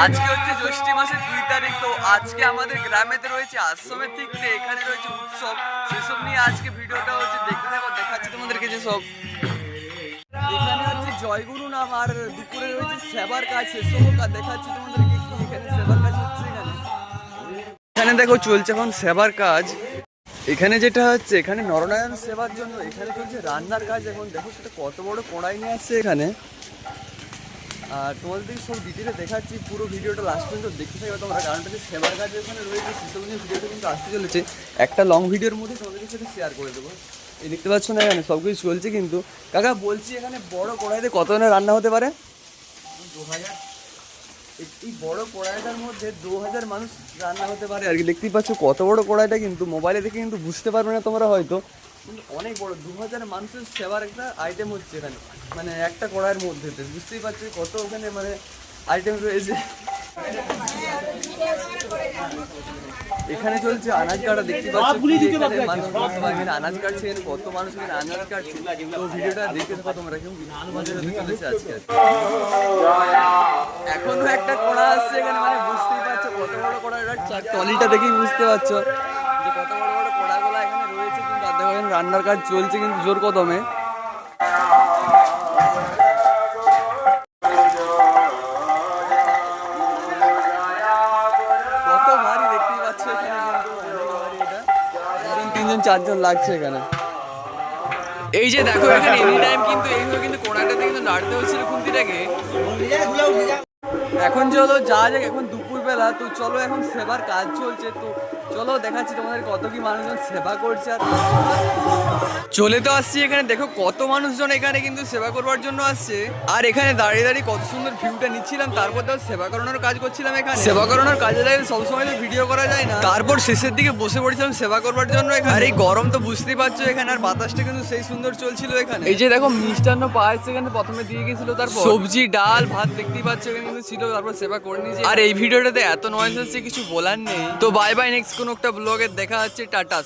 আজকে হচ্ছে জ্যৈষ্ঠ মাসের 2 তারিখ। তো আজকে আমাদের গ্রামেতে রয়েছে আশ্রমের থেকে এখানে রয়েছে উৎসব, সেসব নিয়ে আজকে ভিডিওটা হচ্ছে দেখতে থাকো। দেখাচ্ছি তোমাদেরকে যে সব এখানে হচ্ছে জয়গুরু নাম আর দুপুরে রয়েছে সেবার কাজ, সেসবও দেখাচ্ছি তোমাদেরকে কি এখানে সেবার কাজ হচ্ছে। এখানে দেখো চলছে এখন সেবার কাজ। এখানে যেটা হচ্ছে এখানে নরনারায়ণ সেবার জন্য এখানে চলছে রান্নার কাজ। এখন দেখো সেটা কত বড় কড়াই নিয়ে আসছে এখানে। আর তোমাদের সব ডিটেলে দেখাচ্ছি, পুরো ভিডিওটা লাস্ট পর্যন্ত দেখতে থাকবে তোমরা, কারণ যে সেবার কাজ এখানে রয়েছে সেসব নিয়ে ভিডিওটা কিন্তু আসতে চলেছে। একটা লং ভিডিওর মধ্যে তোমাদের সাথে শেয়ার করে দেবো। এই দেখতে পাচ্ছ না এখানে সব কিছু চলছে কিন্তু। কাকা বলছি এখানে বড় কড়াইতে কত জনের রান্না হতে পারে? 2000। এই বড় কড়াইটার মধ্যে 2000 মানুষ রান্না হতে পারে আর কি। দেখতেই পাচ্ছ কত বড় কড়াইটা, কিন্তু মোবাইলে দেখে কিন্তু বুঝতে পারবে না তোমরা হয়তো, কিন্তু অনেক বড়। 2000 মানুষের সেবার একটা আইটেম হচ্ছে এখানে, মানে একটা কড়াইয়ের মধ্যে। বুঝতেই পারছো কত ওখানে মানে আইটেম রয়েছে। এখানে চলছে আনাজ কাটা, দেখতে পাচ্ছ এখানে আনাজ কাটছে। এখানে কত মানুষ এখানে আনাজ কাটছে। তো ভিডিওটা দেখতে থাকো তোমরা, কেউ চলেছে আজকে। এখনো একটা কড়া আসছে এখানে, মানে বুঝতেই পারছো কত বড় কড়া। টলিটা দেখেই বুঝতে পারছো যে কত বড় বড় কড়াগুলো এখানে রয়েছে। কিন্তু আর দেখো এখানে রান্নার কাজ চলছে কিন্তু জোর কদমে। কত ভারী দেখতেই পাচ্ছ এখানে, কিন্তু 3জন 4জন লাগছে এখানে। এই যে দেখো এখানে এনি টাইম কিন্তু এইভাবে কিন্তু কোড়াটাতে কিন্তু নাড়তে হচ্ছিল খুন্তিটাকে। এখন চলো যা যাক, এখন দুপুরবেলা। তো চলো এখন সেবার কাজ চলছে, তো চলো দেখাচ্ছি তোমাদের কত কি মানুষজন সেবা করছে। আর চলে তো আসছি এখানে, দেখো কত মানুষজন এখানে কিন্তু সেবা করবার জন্য আসছে। আর এখানে দাঁড়িয়ে দাঁড়িয়ে কত সুন্দর ভিউটা নিচ্ছিলাম, তারপর তো সেবা করানোর কাজ করছিলাম এখানে। সেবা করানোর কাজে লাগে সবসময় তো ভিডিও করা যায় না, তারপর শেষের দিকে বসে পড়েছিলাম সেবা করবার জন্য এখানে। আর এই গরম তো বুঝতেই পারছো এখানে, আর বাতাসটা কিন্তু সেই সুন্দর চলছিল এখানে। এই যে দেখো মিষ্টান্ন পায়েস এখানে প্রথমে দিয়ে গেছিল, তারপর সবজি ডাল ভাত দেখতেই পাচ্ছ এখানে কিন্তু ছিল, তারপর সেবা করে নিয়েছি। আর এই ভিডিওটাতে এত নয়েজ হচ্ছে কিছু বলার নেই। তো বাই বাই, নেক্সট কোনো একটা ব্লগে দেখা হচ্ছে, টাটা।